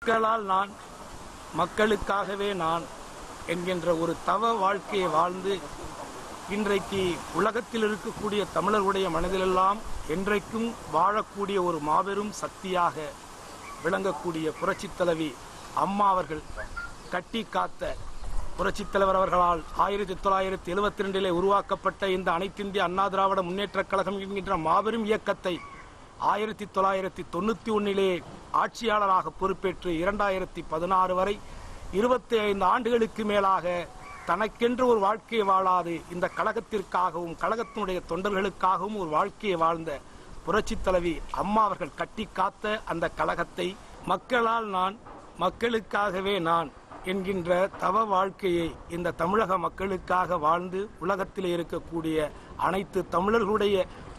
மக்களால் நான், மக்களுக்காகவே நான் என்கின்ற ஒரு தவ வாழ்க்கையை வாழ்ந்து இன்றைக்கு உலகத்தில் இருக்கக்கூடிய தமிழர்களுடைய மனதிலெல்லாம் என்றைக்கும் வாழக்கூடிய ஒரு மாபெரும் சக்தியாக விளங்கக்கூடிய புரட்சித் தலைவி அம்மா அவர்கள் கட்டி காத்த புரட்சித் தலைவர் அவர்களால் 1972 உருவாக்கப்பட்ட இந்த அனைத்திந்திய அண்ணா திராவிட முன்னேற்றக் கழகம் என்கின்ற மாபெரும் இயக்கத்தை 1991 ஆட்சியாளராக பொறுப்பேற்று 2016 வரை 25 ஆண்டுகளுக்கு மேலாக தனக்கென்று ஒரு வாழ்க்கையை வாழாது இந்த கழகத்திற்காகவும் கழகத்தினுடைய தொண்டர்களுக்காகவும் ஒரு வாழ்க்கையை வாழ்ந்த புரட்சித் தலைவி அம்மா அவர்கள் கட்டி காத்த அந்த கழகத்தை மக்களால் நான், மக்களுக்காகவே நான் என்கின்ற தவ வாழ்க்கையை இந்த தமிழக மக்களுக்காக வாழ்ந்து உலகத்தில் இருக்கக்கூடிய அனைத்து தமிழர்களுடைய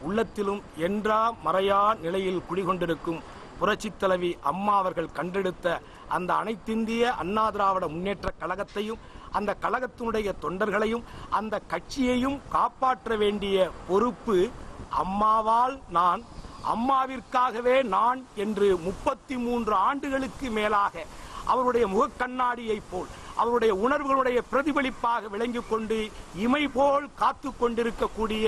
உள்ளத்திலும் என்றா மறையா நிலையில் குடிகொண்டிருக்கும் புரட்சித் தலைவி அம்மா அவர்கள் கண்டெடுத்த அந்த அனைத்திந்திய அண்ணா திராவிட முன்னேற்ற கழகத்தையும் அந்த கழகத்தினுடைய தொண்டர்களையும் அந்த கட்சியையும் காப்பாற்ற வேண்டிய பொறுப்பு அம்மாவால் நான், அம்மாவிற்காகவே நான் என்று 33 ஆண்டுகளுக்கு மேலாக அவருடைய முகக்கண்ணாடியை போல் அவருடைய உணர்வுகளுடைய பிரதிபலிப்பாக விளங்கிக் கொண்டு இமை போல் காத்து கொண்டிருக்கக்கூடிய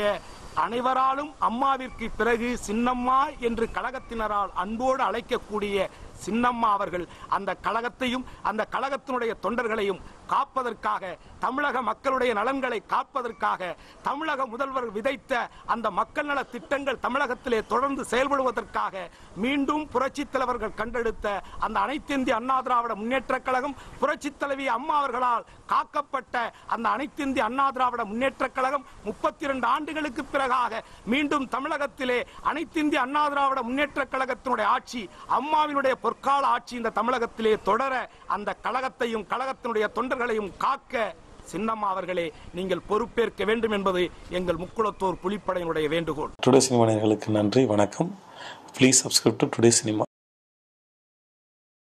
அனைவராலும் அம்மாவிற்கு பிறகு சின்னம்மா என்று கழகத்தினரால் அன்போடு அழைக்கக்கூடிய சின்னம்மா அவர்கள் அந்த கழகத்தையும் அந்த கழகத்தினுடைய தொண்டர்களையும் காப்பதற்காக, தமிழக மக்களுடைய நலன்களை காப்பதற்காக, தமிழக முதல்வர் விதைத்த அந்த மக்கள் நல திட்டங்கள் தமிழகத்திலே தொடர்ந்து செயல்படுவதற்காக மீண்டும் புரட்சித் தலைவர்கள் கண்டெடுத்த அந்த அனைத்திந்திய அண்ணா திராவிட முன்னேற்ற கழகம் புரட்சித் தலைவி அம்மா அவர்களால் காக்கப்பட்ட அந்த அனைத்திந்திய அண்ணா திராவிட முன்னேற்ற கழகம் 32 ஆண்டுகளுக்கு பிறகாக மீண்டும் தமிழகத்திலே அனைத்திந்திய அண்ணா திராவிட முன்னேற்ற கழகத்தினுடைய ஆட்சி, அம்மாவினுடைய பொற்கால ஆட்சி இந்த தமிழகத்திலே தொடர அந்த கழகத்தையும் கழகத்தினுடைய தொண்டர்களையும் காக்க சின்னம்மா அவர்களே நீங்கள் பொறுப்பேற்க வேண்டும் என்பது எங்கள் முக்குளத்தோர் புலிப்படையினுடைய வேண்டுகோள். டுடே சினிமா நேயர்களுக்கு நன்றி, வணக்கம். Please subscribe to today cinema.